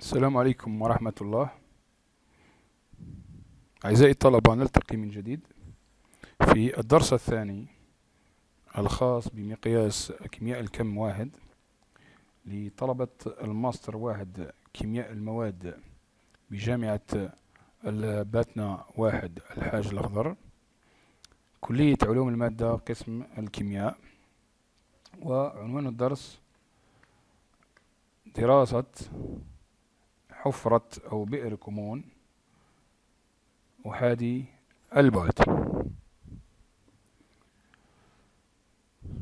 السلام عليكم ورحمة الله. أعزائي الطلبة، نلتقي من جديد في الدرس الثاني الخاص بمقياس كيمياء الكم واحد لطلبة الماستر واحد كيمياء المواد بجامعة الباتنا واحد الحاج الأخضر، كلية علوم المادة قسم الكيمياء. وعنوان الدرس دراسة حفرة أو بئر كومون أحادي البعد.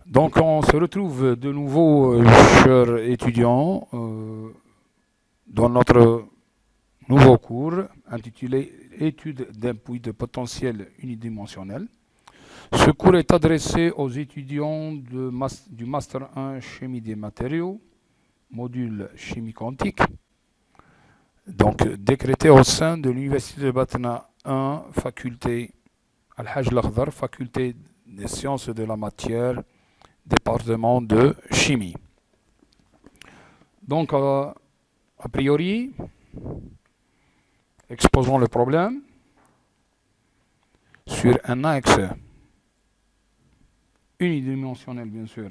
Donc on se retrouve de nouveau, chers étudiants, dans notre nouveau cours intitulé Études d'un puits de potentiel unidimensionnel. Ce cours est adressé aux étudiants du Master 1 Chimie des matériaux, module chimie quantique, donc décrété au sein de l'Université de Batna 1, faculté Al-Hajj Al-Akhdar, faculté des sciences de la matière, département de chimie. Donc, a priori, exposons le problème sur un axe unidimensionnel, bien sûr,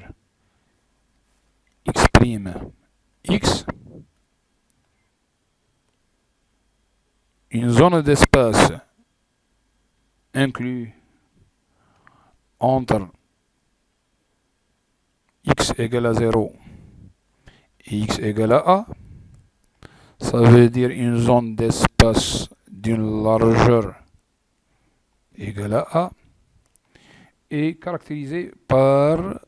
x', x, une zone d'espace inclus entre x égale à 0 et x égale à a, ça veut dire une zone d'espace d'une largeur égale à a, est caractérisée par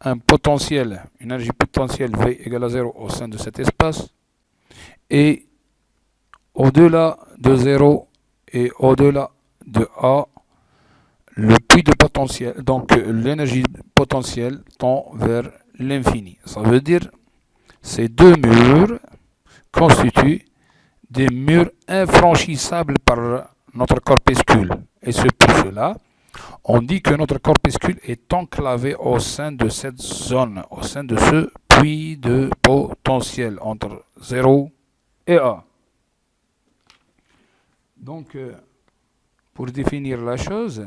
un potentiel, une énergie potentielle V égale à 0 au sein de cet espace, et au-delà de 0 et au-delà de A, le puits de potentiel, donc l'énergie potentielle tend vers l'infini. Ça veut dire ces deux murs constituent des murs infranchissables par notre corpuscule. Et c'est pour cela on dit que notre corpuscule est enclavé au sein de cette zone, au sein de ce puits de potentiel entre 0 et A. Donc, pour définir la chose,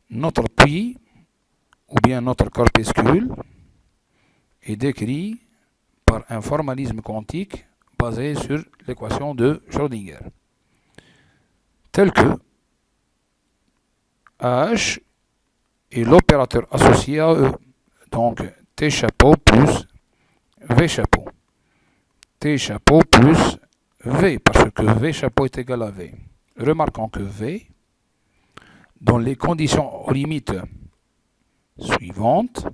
notre puits, ou bien notre corpuscule, est décrit par un formalisme quantique basé sur l'équation de Schrödinger, tel que H est l'opérateur associé à E, donc T chapeau plus V chapeau. T chapeau plus V, parce que V chapeau est égal à V. Remarquons que V, dans les conditions aux limites suivantes,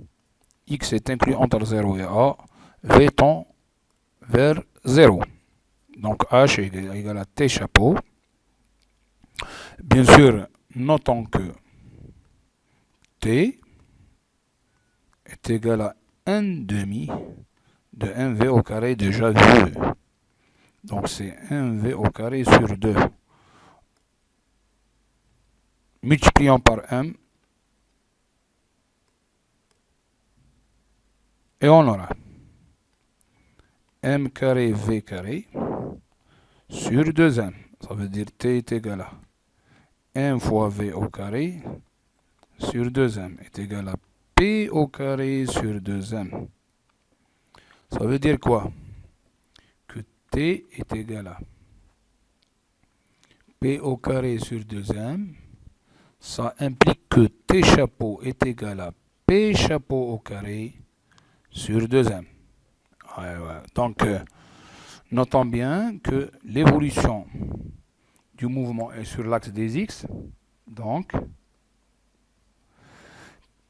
x est inclus entre 0 et A, V tend vers 0. Donc H est égal à T chapeau. Bien sûr, notons que T est égal à 1 demi de 1V au carré déjà vu. Donc c'est 1V au carré sur 2. Multipliant par M, et on aura M carré V carré sur 2M. Ça veut dire T est égal à 1 fois V au carré sur 2M est égal à P au carré sur 2M. Ça veut dire quoi? Que T est égal à P au carré sur 2M. Ça implique que T chapeau est égal à P chapeau au carré sur 2M. Donc, notons bien que l'évolution du mouvement est sur l'axe des X. Donc,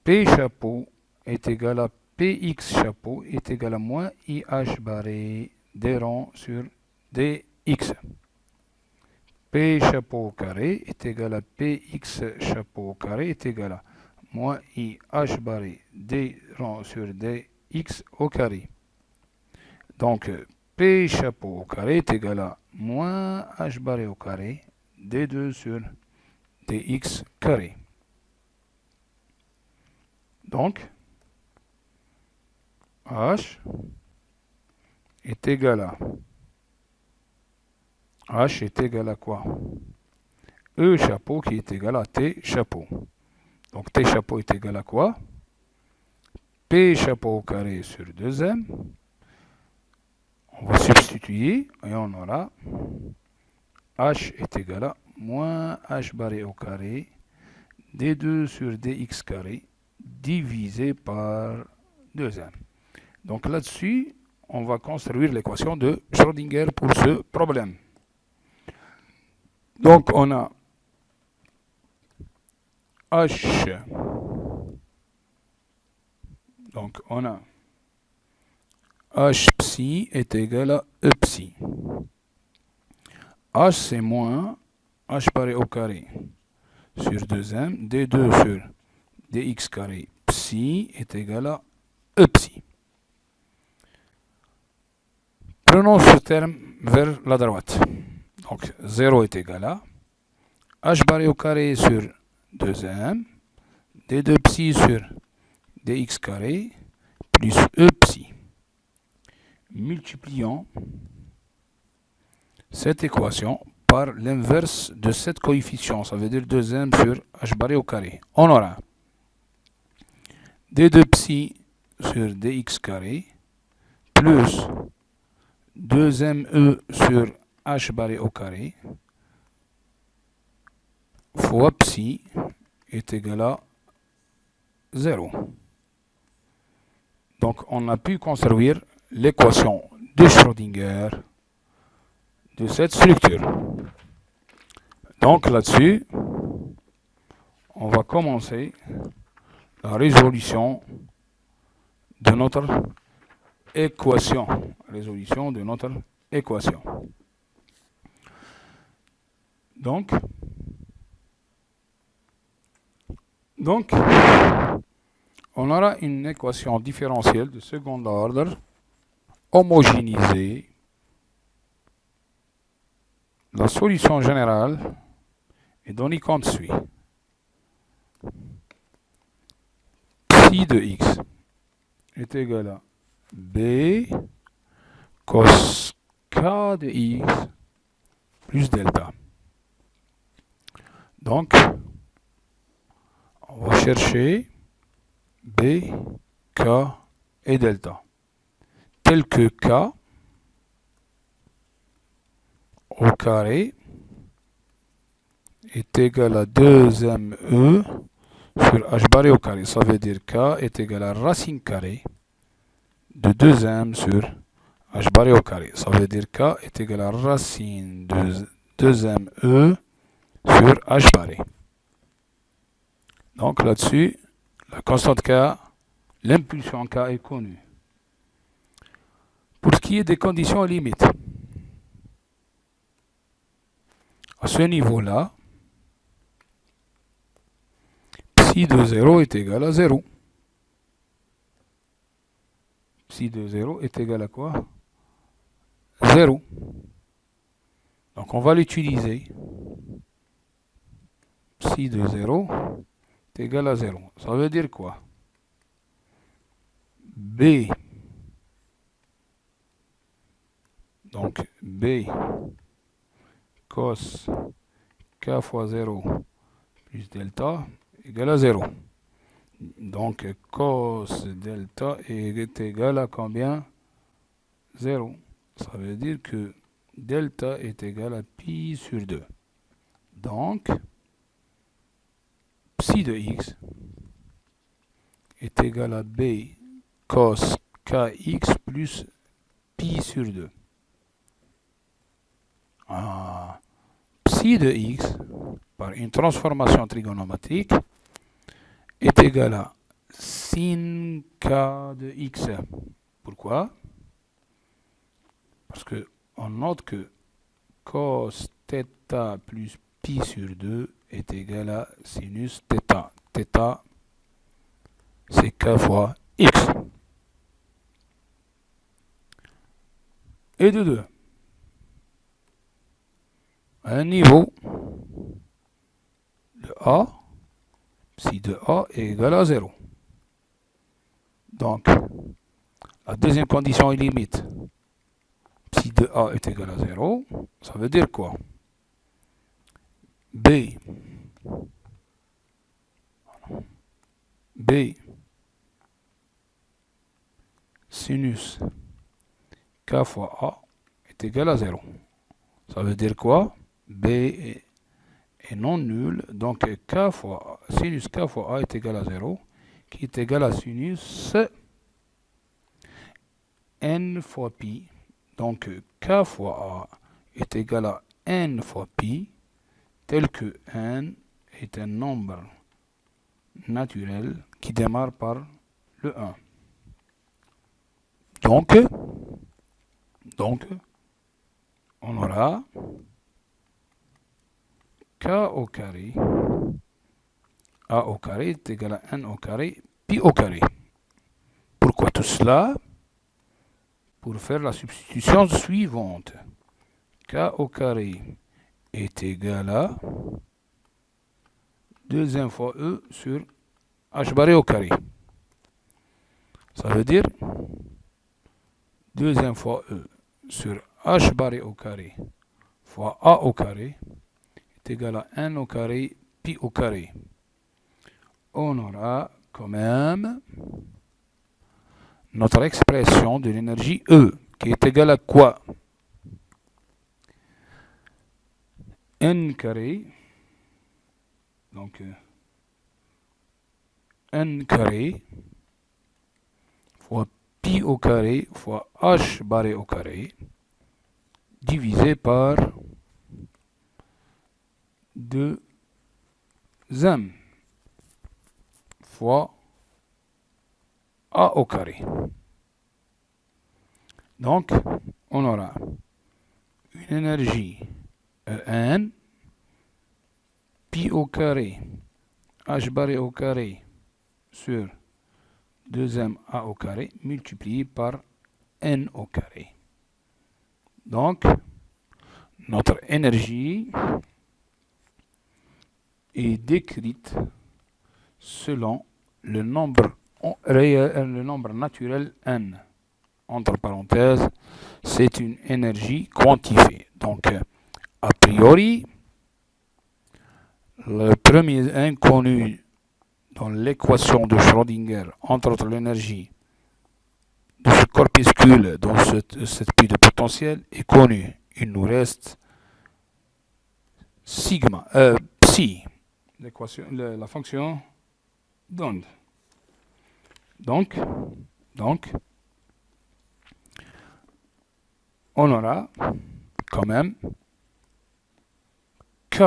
P chapeau est égal à Px chapeau est égal à moins IH barré d rond sur dx. P chapeau au carré est égal à Px chapeau au carré est égal à moins IH barré d rond sur dx au carré. Donc, P chapeau au carré est égal à moins H barré au carré d2 sur dx carré. Donc, H est égal à H est égal à quoi? E chapeau qui est égal à T chapeau. Donc T chapeau est égal à quoi? P chapeau au carré sur 2M. On va substituer et on aura H est égal à moins H barré au carré D2 sur dx carré divisé par 2M. Donc là-dessus, on va construire l'équation de Schrödinger pour ce problème. Donc on a H. Donc on a H psi est égal à E psi. H c'est moins H barré au carré sur 2M, D2 sur dx carré psi est égal à E psi. Prenons ce terme vers la droite. Donc 0 est égal à H barré au carré sur 2M, D2 psi sur dx carré plus E psi. Multiplions cette équation par l'inverse de cette coefficient, ça veut dire 2M sur H barré au carré. On aura D2 psi sur dx carré plus 2ME sur H barré au carré fois psi est égal à 0. Donc on a pu construire l'équation de Schrödinger de cette structure. Donc là-dessus, on va commencer la résolution de notre équation. Résolution de notre équation. Donc, on aura une équation différentielle de second ordre homogénéisée. La solution générale est donnée comme suit. Psi de x est égal à b cos k de x plus delta. Donc, on va chercher b, k et delta. Tel que k au carré est égal à 2ME sur H barré au carré. Ça veut dire K est égal à racine carrée de 2M sur H barré au carré. Ça veut dire K est égal à racine de 2ME sur H barré. Donc là-dessus, la constante K, l'impulsion K est connue. Pour ce qui est des conditions limites, à ce niveau-là, psi de 0 est égal à 0. Psi de 0 est égal à quoi? 0. Donc on va l'utiliser. Psi de 0 est égal à 0. Ça veut dire quoi? B. Donc B cos k fois 0 plus delta égale à 0. Donc cos delta est égal à combien? 0. Ça veut dire que delta est égal à pi sur 2. Donc, psi de x est égal à b cos kx plus pi sur 2. Psi de x, par une transformation trigonométrique, est égal à sin k de x. Pourquoi? Parce qu'on note que cos θ plus pi sur 2 est égal à sinus θ. Θ, c'est k fois x. Et de 2. À un niveau de A, psi de A est égal à 0. Donc, la deuxième condition est limite. psi de A est égal à 0, ça veut dire quoi? B sinus K fois A est égal à 0. Ça veut dire quoi? B est non nul, donc sinus K fois A est égal à 0, qui est égal à sinus n fois pi. Donc K fois A est égal à n fois pi, tel que n est un nombre naturel qui démarre par le 1. Donc on aura K au carré, A au carré est égal à n au carré, pi au carré. Pourquoi tout cela? Pour faire la substitution suivante. K au carré est égal à 2 fois E sur H barré au carré. Ça veut dire 2 fois E sur H barré au carré fois A au carré est égal à n au carré pi au carré. On aura quand même notre expression de l'énergie E, qui est égale à quoi? N carré, donc N carré fois pi au carré fois H barré au carré, divisé par 2m fois A au carré. Donc, on aura une énergie En, pi au carré, H barré au carré sur 2m A au carré multiplié par N au carré. Donc, notre énergie est décrite selon le nombre réel, le nombre naturel N. Entre parenthèses, c'est une énergie quantifiée. Donc, a priori, le premier inconnu dans l'équation de Schrödinger entre l'énergie de ce corpuscule dans cette pile de potentiel est connu. Il nous reste sigma, psi, la fonction d'onde. Donc, on aura quand même K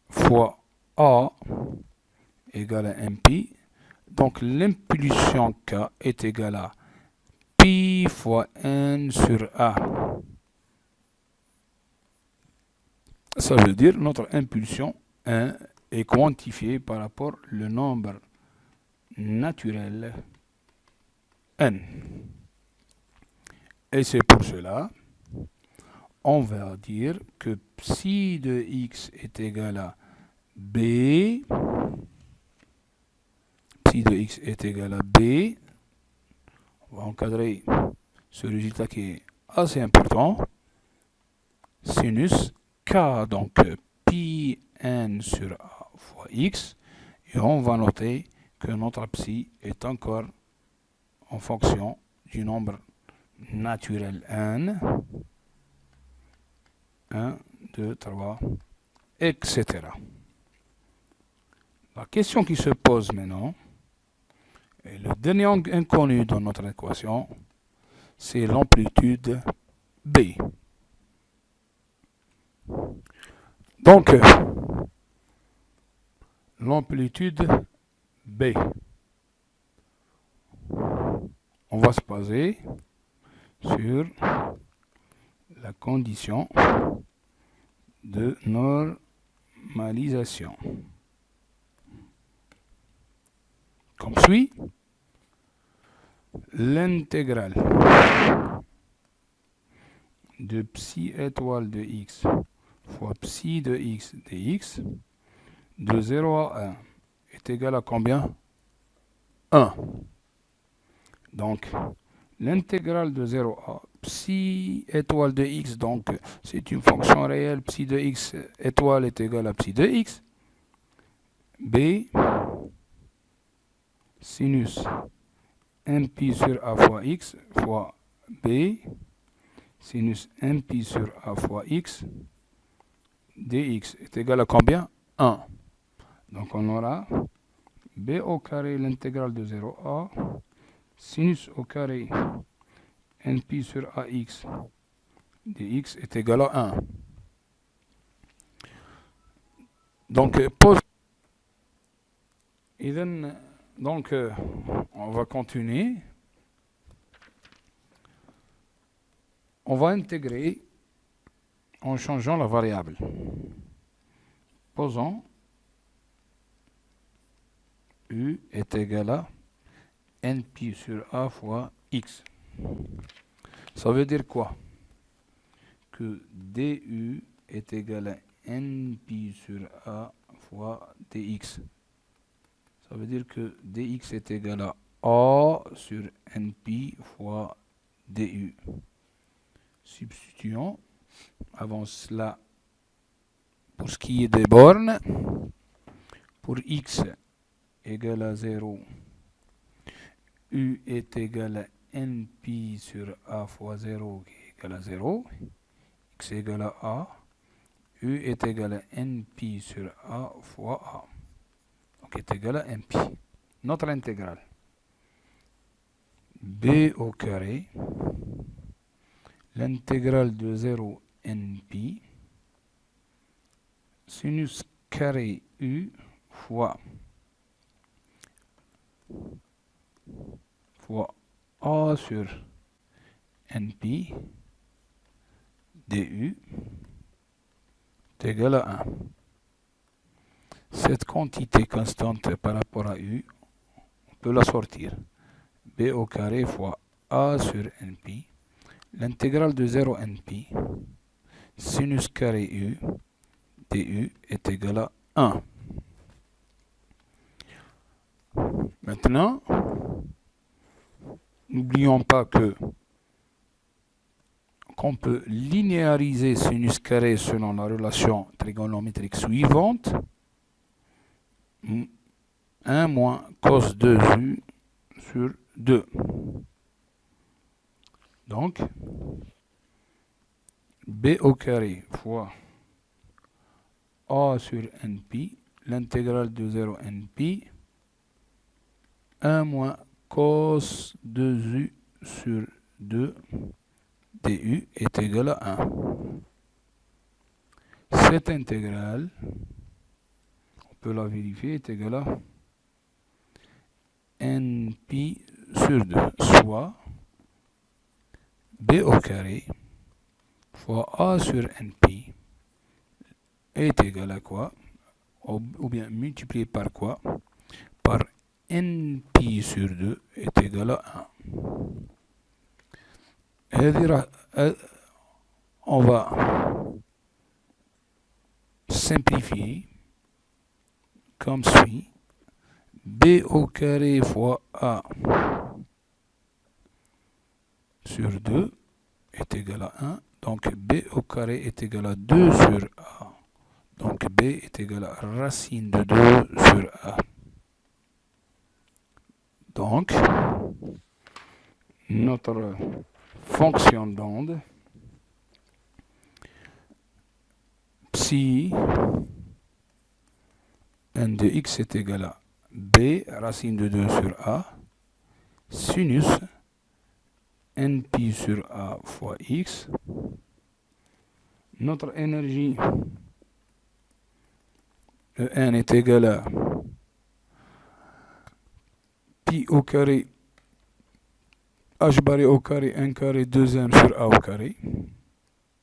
fois A égale à mpi. Donc l'impulsion K est égale à pi fois n sur A. Ça veut dire notre impulsion 1 est quantifiée par rapport au nombre naturel n. Et c'est pour cela on va dire que psi de x est égal à b. Psi de x est égal à b. On va encadrer ce résultat qui est assez important. Sinus k, donc pi n sur a fois x. Et on va noter que notre psi est encore en fonction du nombre naturel n. 1, 2, 3, etc. La question qui se pose maintenant, et le dernier inconnu dans notre équation, c'est l'amplitude B. Donc, l'amplitude B, on va se baser sur la condition de normalisation. Comme suit, l'intégrale de psi étoile de x fois psi de x dx de 0 à 1 est égal à combien? 1. Donc, l'intégrale de 0 à psi étoile de x, donc c'est une fonction réelle, psi de x étoile est égal à psi de x. B sinus npi sur a fois x fois b sinus npi sur a fois x dx est égal à combien? 1. Donc on aura b au carré l'intégrale de 0 a sinus au carré npi sur ax dx est égal à 1. Donc pose. Donc on va continuer. On va intégrer en changeant la variable. Posons u est égal à npi sur a fois x. Ça veut dire quoi? Que du est égal à npi sur a fois dx. Ça veut dire que dx est égal à a sur npi fois du. Substituons. Avant cela, pour ce qui est des bornes, pour x égale à 0, u est égal à npi sur a fois 0 qui est égal à 0, x égale à a, u est égal à npi sur a fois a, donc est égal à npi. Notre intégrale, b au carré, l'intégrale de 0 npi, sinus carré u fois a sur npi du est égal à 1. Cette quantité constante par rapport à u, on peut la sortir. b au carré fois a sur npi, l'intégrale de 0 npi, sinus carré u du est égal à 1. Maintenant, n'oublions pas qu'on peut linéariser sinus carré selon la relation trigonométrique suivante. 1 moins cos 2u sur 2. Donc, b au carré fois a sur npi, l'intégrale de 0 npi, 1 moins cos 2u sur 2 du est égal à 1. Cette intégrale, on peut la vérifier, est égale à npi sur 2, soit b au carré fois a sur npi est égal à quoi? Ou bien multiplié par quoi? Par npi sur 2 est égal à 1. On va simplifier comme suit. B au carré fois A sur 2 est égal à 1. Donc B au carré est égal à 2 sur A. Donc B est égal à racine de 2 sur A. Donc, notre fonction d'onde, psi n de x est égal à b racine de 2 sur a, sinus npi sur a fois x. Notre énergie En est égal à pi au carré h barré au carré 1 carré 2m sur a au carré.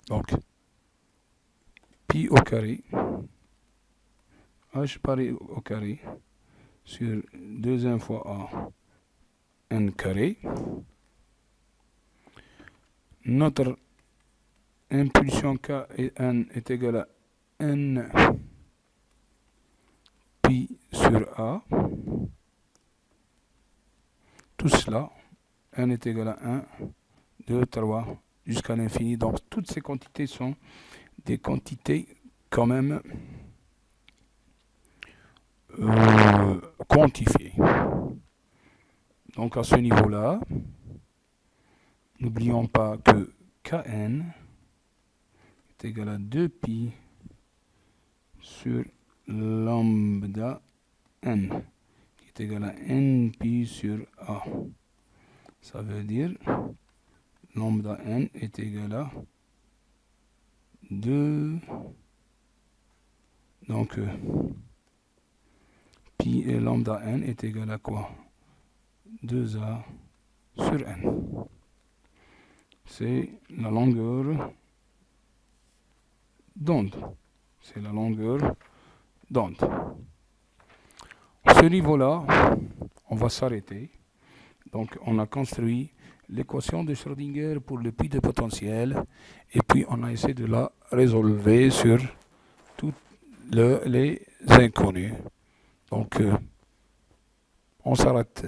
Donc, pi au carré h barré au carré sur 2m fois a n carré. Notre impulsion K et N est égale à N pi sur A. Tout cela, N est égal à 1, 2, 3, jusqu'à l'infini. Donc toutes ces quantités sont des quantités quand même quantifiées. Donc à ce niveau-là, n'oublions pas que Kn est égal à 2pi sur lambda n, qui est égal à npi sur a. Ça veut dire lambda n est égal à 2. Donc pi et lambda n est égal à quoi? 2a sur n. C'est la longueur d'onde. C'est la longueur d'onde. À ce niveau-là, on va s'arrêter. Donc, on a construit l'équation de Schrödinger pour le puits de potentiel et puis on a essayé de la résolver sur tous les inconnus. Donc, on s'arrête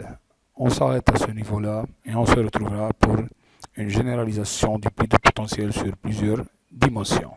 à ce niveau-là et on se retrouvera pour une généralisation du puits de potentiel sur plusieurs dimensions.